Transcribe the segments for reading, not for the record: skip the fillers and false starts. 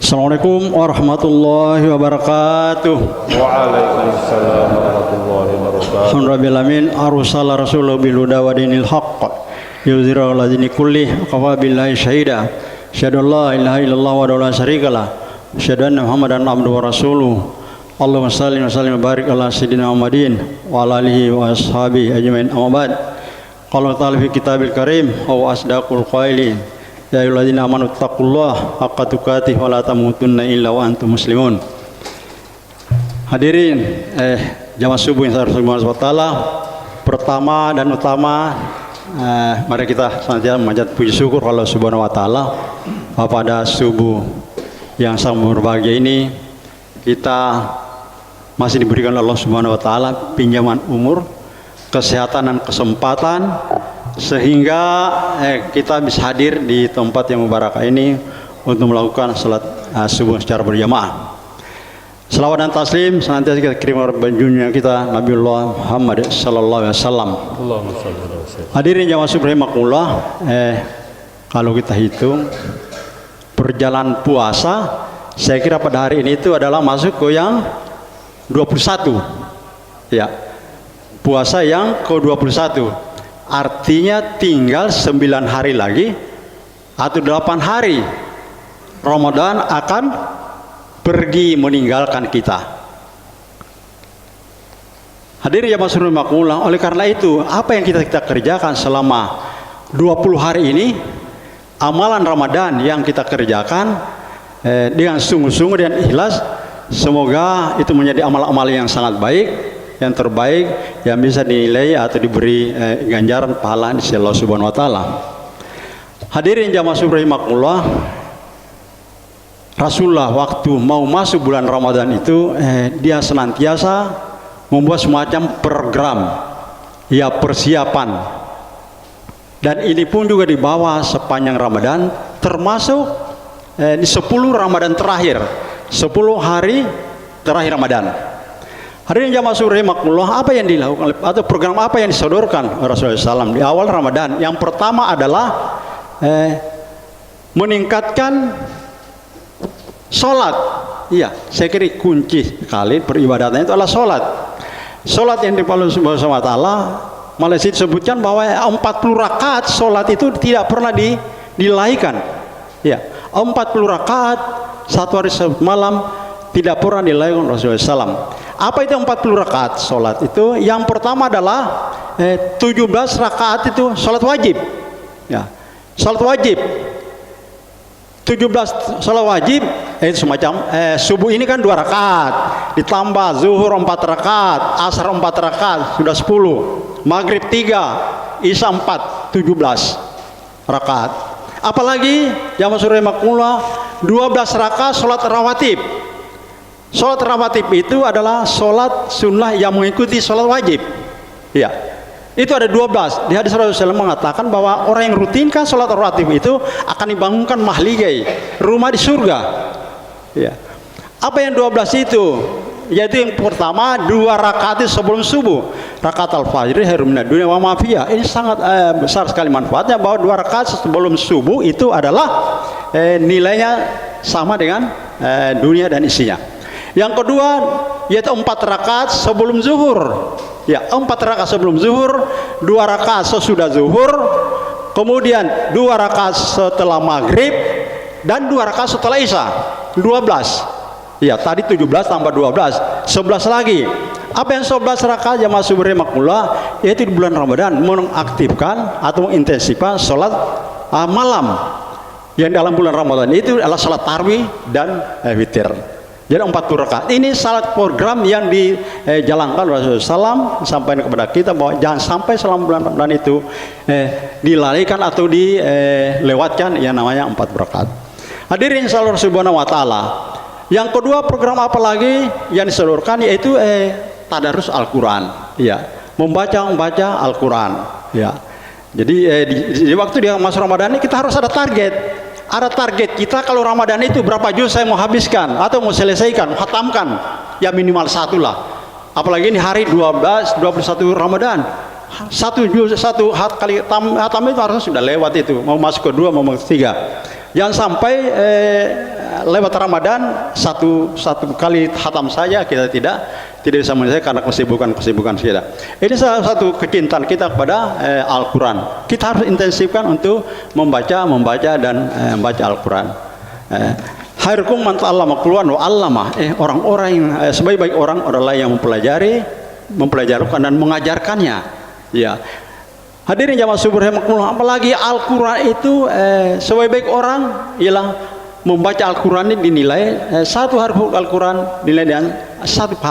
Assalamualaikum warahmatullahi wabarakatuh. Waalaikumsalam warahmatullahi wabarakatuh. Alhamdulillahirabbil arsala rasulahu bil huda wa dinil haqq yuzhiru ala dini kulli kafa billahi syahida. Asyhadu an la ilaha illallah wa la syarikalah. Asyhadu anna Muhammadan abduhu wa rasuluh. Allahumma shalli wa sallim wa barik ala sayyidina Muhammadin wa ala alihi wa ashabihi ajmain. Amma ba'd. Qala ta'ala fi kitabil karim wa asdaqul qailin. Ya ayyuhalladzina amanu taqullaha haqqa tuqatih wa la tamutunna illa wa antum muslimun. Hadirin jamaah subuh yang saya hormati Allah Ta'ala, pertama dan utama mari kita senantiasa memanjat puji syukur Allah Subhanahu wa taala pada subuh yang sangat berbahagia ini kita masih diberikan Allah Subhanahu wa taala pinjaman umur, kesehatan dan kesempatan sehingga kita bisa hadir di tempat yang mubarakah ini untuk melakukan salat subuh secara berjamaah. Selawat dan taslim senantiasa kita kirim kepada junjungan kita Nabiullah Muhammad sallallahu alaihi wasallam. Hadirin jamaah subuh rahimakumullah, kalau kita hitung perjalanan puasa, saya kira pada hari ini itu adalah masuk ke yang 21. Ya. Puasa yang ke-21. Artinya tinggal 9 hari lagi atau 8 hari Ramadan akan pergi meninggalkan kita. Hadirin jamaah sekalian rahimakumullah, oleh karena itu apa yang kita kerjakan selama 20 hari ini, amalan Ramadan yang kita kerjakan dengan sungguh-sungguh dan ikhlas, semoga itu menjadi amal-amal yang sangat baik, yang terbaik, yang bisa dinilai atau diberi ganjaran pahala di sisi Allah Subhanahu wa taala. Hadirin jamaah rahimakumullah, Rasulullah waktu mau masuk bulan Ramadan itu dia senantiasa membuat semacam program, ya, persiapan, dan ini pun juga dibawa sepanjang Ramadan, termasuk di 10 Ramadan terakhir, 10 hari terakhir Ramadan. Hadirin jamaah rahimakumullah, apa yang dilakukan atau program apa yang disodorkan Rasulullah SAW di awal Ramadan? Yang pertama adalah meningkatkan sholat. Iya, saya kira kunci sekali peribadatan itu adalah sholat. Sholat yang dipakai Subhanahu wa taala, malah disebutkan bahwa 40 rakaat sholat itu tidak pernah dilaikan. Ya, 40 rakaat satu hari semalam tidak pernah dilaikan Rasulullah SAW. Apa itu 40 rakaat sholat itu? Yang pertama adalah 17 rakaat itu sholat wajib. Ya, sholat wajib. 17 sholat wajib itu semacam subuh ini kan 2 rakaat, ditambah zuhur 4 rakaat, asar 4 rakaat, sudah 10, maghrib 3, isya 4, 17 rakaat. Apalagi jamaah rahimakumullah 12 rakaat sholat rawatib. Sholat rawatib itu adalah sholat sunnah yang mengikuti sholat wajib. Ya, itu ada 12. Di hadis Rasulullah SAW mengatakan bahwa orang yang rutinkan sholat rawatib itu akan dibangunkan mahligai, rumah di surga. Ya. Apa yang 12 itu? Yaitu yang pertama 2 rakaat sebelum subuh, rakaat al-fajr khairun minad dunya wa ma fiha. Ini sangat besar sekali manfaatnya, bahwa 2 rakaat sebelum subuh itu adalah nilainya sama dengan dunia dan isinya. Yang kedua yaitu 4 rakaat sebelum zuhur. Ya, 4 rakaat sebelum zuhur, 2 rakaat sesudah zuhur, kemudian 2 rakaat setelah maghrib, dan 2 rakaat setelah isya. 12. Ya, tadi 17 tambah 12, 11 lagi. Apa yang 11 rakaat jamaah subuh rahimakumullah? Yaitu di bulan Ramadan mengaktifkan atau mengintensifkan sholat malam. Yang dalam bulan Ramadan itu adalah sholat tarawih dan witir. Jadi 40 rakaat. Ini salah program yang dijalankan Rasulullah SAW, sampaikan kepada kita bahwa jangan sampai selama bulan Ramadan itu dilalaikan atau dilewatkan yang namanya 4 rakaat. Hadirin Allah Subhanahu wa taala. Yang kedua, program apa lagi yang diseluruhkan, yaitu tadarus Al-Qur'an. Ya, membaca Al-Qur'an. Ya. Jadi di waktu dia masuk Ramadan ini kita harus ada target. Ada target kita kalau Ramadan itu berapa juz saya mau habiskan atau mau selesaikan, khatamkan, ya minimal 1 lah. Apalagi ini hari 12, 21 Ramadan, 1 juz, 1 kali khatam itu harusnya sudah lewat itu, mau masuk ke 2, mau masuk ke 3. Jangan sampai lewat Ramadan satu kali khatam saja kita tidak bisa menyelesaikan karena kesibukan kita. Ini salah satu kecintaan kita kepada Al-Quran. Kita harus intensifkan untuk membaca dan membaca Al-Quran. Khairukum man ta'allama Al-Quran wa 'allamah. Orang-orang yang sebaik-baik orang adalah yang mempelajarkan dan mengajarkannya. Ya. Hadirin jamaah subuh rahimakumullah, apalagi Al-Quran itu sebaik-baik orang ialah membaca Al-Quran ini dinilai satu harfu Al-Quran dinilai dengan 10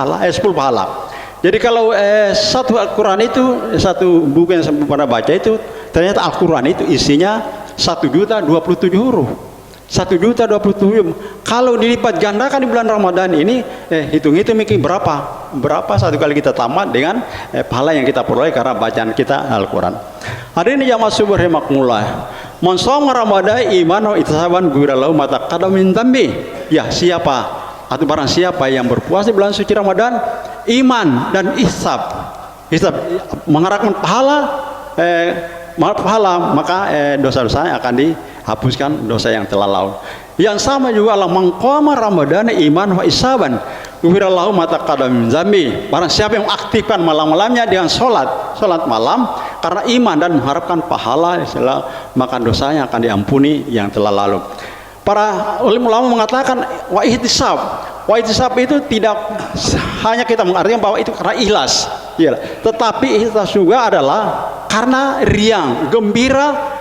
pahala. Jadi kalau satu Al-Quran itu, satu buku yang pernah baca itu, ternyata Al-Quran itu isinya 1.027 huruf. 1.027. Kalau dilipat gandakan di bulan Ramadan ini, hitung-hitung mikir berapa satu kali kita tamat dengan pahala yang kita peroleh karena bacaan kita Al-Quran. Hari ini jamaah subuh rahimakumullah, man shoma Ramadan imanan wa ihtisaban ghufira lahu ma taqaddama min dhanbi. Ya, siapa atau barang siapa yang berpuasa di bulan suci Ramadan iman dan ihsab mengharapkan pahala, maka dosa-dosanya akan dihapuskan, dosa yang telah lalu. Yang sama juga Allah mengqama Ramadan iman wa ihsaban ghufira lahu ma taqaddama min dhanbi. Barang siapa yang aktifkan malam-malamnya dengan salat malam karena iman dan mengharapkan pahala, maka dosanya akan diampuni yang telah lalu. Para ulama mengatakan wa ihtisab itu tidak hanya kita mengartikan bahwa itu karena ikhlas, ya, tetapi ikhlas juga adalah karena riang, gembira,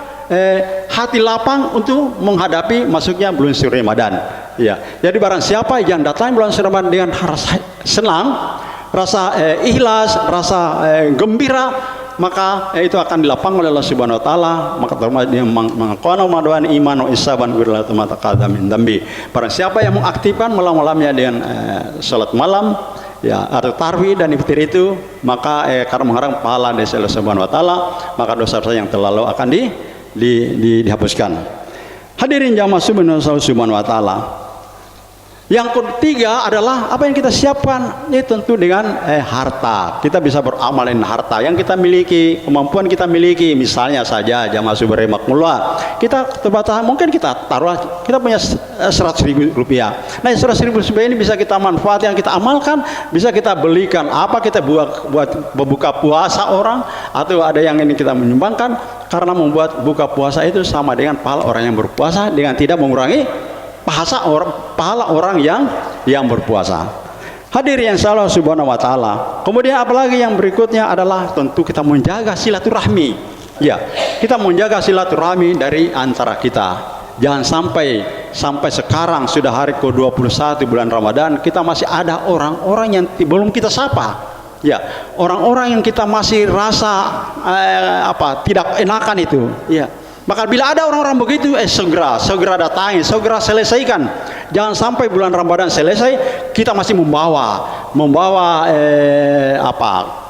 hati lapang untuk menghadapi masuknya bulan suci Ramadan. Ya, jadi barang siapa yang datang bulan suci Ramadan dengan rasa senang, rasa ikhlas, rasa gembira, maka itu akan dilapang oleh Allah Subhanahu wa taala. Maka dia mengqana Ramadan iman wa ihsaban ghufira lahu ma taqaddama min dhanbi. Barang siapa yang mengaktifkan malam-malamnya dengan salat malam, ya, atau tarwih dan iftir itu, maka karena mengharap pahala dari Allah Subhanahu wa taala, maka dosa-dosa yang telah lalu akan dihapuskan. Hadirin jamaah subhanahu wa taala. Yang ketiga adalah apa yang kita siapkan, ini tentu dengan harta. Kita bisa beramal dengan harta yang kita miliki, kemampuan kita miliki. Misalnya saja jamaah subuh rahimakumullah, kita terbatas, mungkin kita taruh, kita punya 100.000 rupiah. Nah, 100.000 rupiah ini bisa kita manfaatkan, kita amalkan, bisa kita belikan apa, kita buat berbuka puasa orang, atau ada yang ini kita menyumbangkan, karena membuat buka puasa itu sama dengan pahala orang yang berpuasa dengan tidak mengurangi pahala orang yang berpuasa. Hadirin yang Allah Subhanahu wa taala. Kemudian apalagi yang berikutnya adalah tentu kita menjaga silaturahmi. Ya, kita menjaga silaturahmi dari antara kita. Jangan sampai sekarang sudah hari ke-21 bulan Ramadan, kita masih ada orang-orang yang belum kita sapa. Ya, orang-orang yang kita masih rasa tidak enakan itu. Ya. Maka bila ada orang-orang begitu, segera datangi, segera selesaikan. Jangan sampai bulan Ramadan selesai kita masih membawa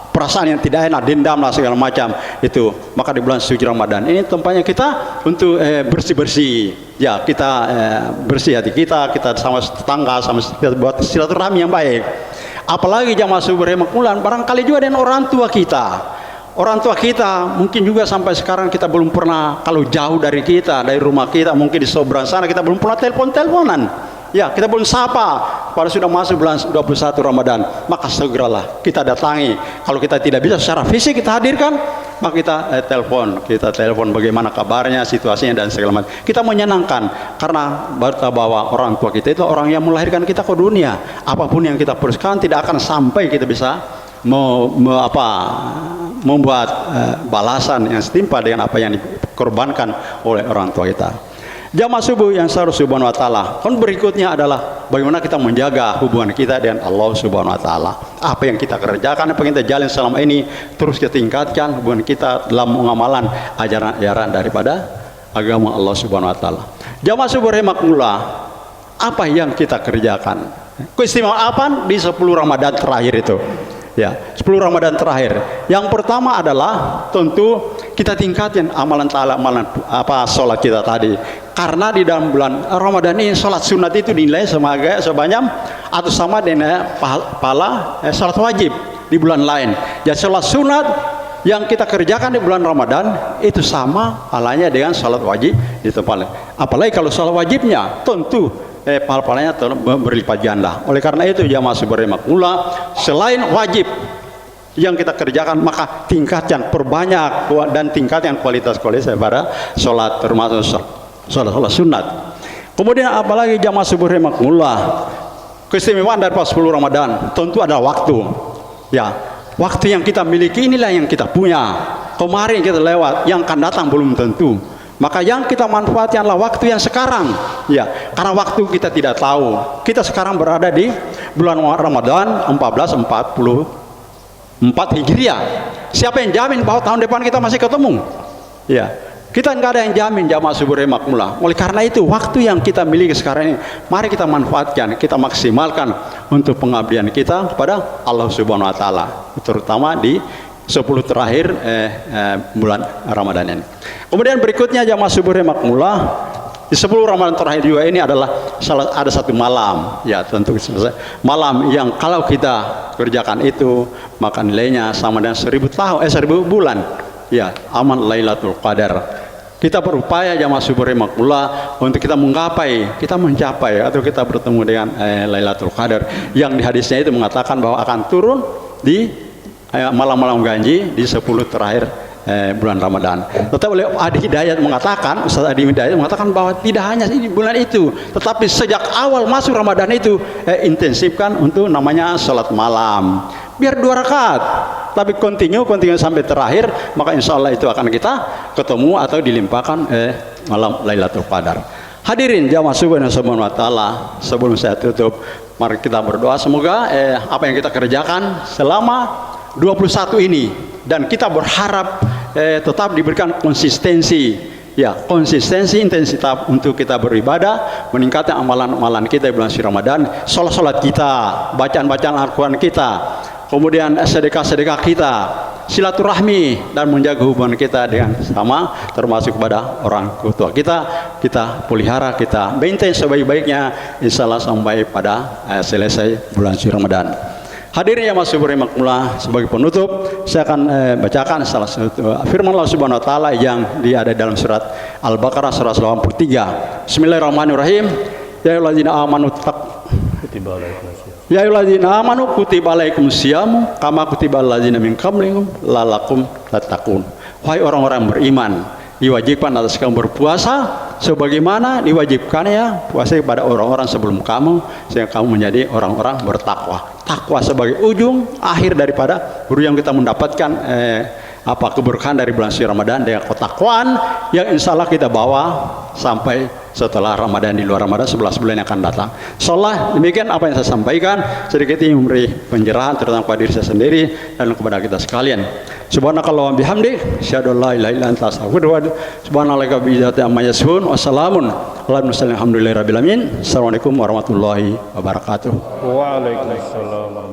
perasaan yang tidak enak, dendam lah segala macam itu. Maka di bulan suci Ramadan ini tempatnya kita untuk bersih-bersih. Ya, kita bersih hati kita sama tetangga, sama kita buat silaturahmi yang baik. Apalagi jamaah subuh rahimakumullah, barangkali juga dengan orang tua kita. Orang tua kita mungkin juga sampai sekarang kita belum pernah, kalau jauh dari kita, dari rumah kita, mungkin di seberang sana kita belum pernah teleponan. Ya, kita belum sapa. Pada sudah masuk bulan 21 Ramadan, maka segeralah kita datangi. Kalau kita tidak bisa secara fisik kita hadirkan, maka kita telepon bagaimana kabarnya, situasinya dan segala macam. Kita menyenangkan karena bahwa orang tua kita itu orang yang melahirkan kita ke dunia. Apapun yang kita perlukan tidak akan sampai kita bisa membuat balasan yang setimpal dengan apa yang dikorbankan oleh orang tua kita. Jamaah subuh yang subhanahu wa taala. Kon berikutnya adalah bagaimana kita menjaga hubungan kita dengan Allah Subhanahu wa taala. Apa yang kita kerjakan, apa yang kita jalin selama ini, terus kita tingkatkan hubungan kita dalam pengamalan ajaran-ajaran daripada agama Allah Subhanahu wa taala. Jamaah subuh rahimakumullah, apa yang kita kerjakan? Keistimewaan apa di 10 Ramadan terakhir itu? Ya, 10 Ramadan terakhir. Yang pertama adalah tentu kita tingkatin amalan salat kita tadi. Karena di dalam bulan Ramadan ini salat sunat itu dinilai sebanyak atau sama dengan pahala salat wajib di bulan lain. Ya, salat sunat yang kita kerjakan di bulan Ramadan itu sama halnya dengan salat wajib di tempat lain. Apalagi kalau salat wajibnya tentu pahalanya berlipat ganda. Oleh karena itu jamaah subhanallah, selain wajib yang kita kerjakan, maka tingkatkan, perbanyak dan tingkatkan kualitas pada sholat, termasuk sholat sunat. Kemudian apalagi jamaah subhanallah, keistimewaan dari 10 Ramadan tentu adalah waktu. Ya, waktu yang kita miliki inilah yang kita punya. Kemarin kita lewat, yang akan datang belum tentu. Maka yang kita manfaatkanlah waktu yang sekarang. Ya, karena waktu kita tidak tahu. Kita sekarang berada di bulan Ramadan 1444 Hijriah. Siapa yang jamin bahwa tahun depan kita masih ketemu? Ya, kita nggak ada yang jamin jamaah subhanallah. Oleh karena itu waktu yang kita miliki sekarang ini, mari kita manfaatkan, kita maksimalkan untuk pengabdian kita kepada Allah Subhanahu Wa Taala, terutama di 10 terakhir bulan Ramadan ini. Kemudian berikutnya jamaah subhanallah, di 10 Ramadan terakhir juga ini adalah ada satu malam, ya tentu malam yang kalau kita kerjakan itu maka nilainya sama dengan 1000 bulan. Ya, aman Lailatul Qadar. Kita berupaya jamaah subhanallah untuk kita mencapai atau kita bertemu dengan Lailatul Qadar yang di hadisnya itu mengatakan bahwa akan turun di malam-malam ganji di 10 terakhir bulan Ramadan. Tetapi oleh Adi Hidayat mengatakan, Ustaz Adi Hidayat mengatakan bahwa tidak hanya di bulan itu, tetapi sejak awal masuk Ramadan itu intensifkan untuk namanya salat malam. Biar 2 rakaat, tapi continue sampai terakhir, maka insya Allah itu akan kita ketemu atau dilimpahkan malam Lailatul Qadar. Hadirin jamaah subhanahu wa ta'ala, sebelum saya tutup, mari kita berdoa semoga apa yang kita kerjakan selama 21 ini, dan kita berharap tetap diberikan konsistensi, ya konsistensi intensitas untuk kita beribadah, meningkatkan amalan-amalan kita di bulan suci Ramadan, sholat kita, bacaan-bacaan Al-Quran kita, kemudian sedekah-sedekah kita, silaturahmi, dan menjaga hubungan kita dengan sama, termasuk kepada orang tua kita pelihara, kita maintain sebaik-baiknya, insya Allah sampai pada selesai bulan suci Ramadan. Hadirin yang masih bermakmullah, sebagai penutup saya akan bacakan salah satu firman Allah Subhanahu wa taala yang ada dalam surat Al-Baqarah surah 83. Bismillahirrahmanirrahim. Ya ayyuhallazina amanu kutiba alaikumusyamu kama kutiba allazina min qablikum la'allakum tattaqun. Wahai orang-orang beriman, diwajibkan atas kamu berpuasa sebagaimana diwajibkannya puasa kepada orang-orang sebelum kamu, sehingga kamu menjadi orang-orang bertakwa. Takwa sebagai ujung akhir daripada guru yang kita mendapatkan keberkahan dari bulan suci Ramadan dengan ketakwaan yang insya Allah kita bawa sampai setelah Ramadan, di luar Ramadan 11 bulan yang akan datang. Insyaallah demikian apa yang saya sampaikan, sedikit ini memberi pencerahan terutama kepada diri saya sendiri dan kepada kita sekalian. Subhanakallah wa bihamdi, asyhadu an la ilaha illa anta astaghfiruka wa atubu ilaik. Subhanallahika bi izzati amma yasifun wa salamun ala mursalin alhamdulillahi rabbil alamin. Assalamualaikum warahmatullahi wabarakatuh. Waalaikumsalam.